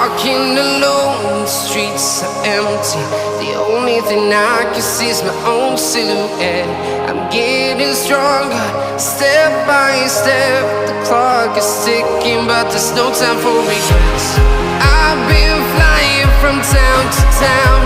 walking alone, the streets are empty. The only thing I can see is my own silhouette. I'm getting stronger, step by step. The clock is ticking, but there's no time for regrets. I've been flying from town to town,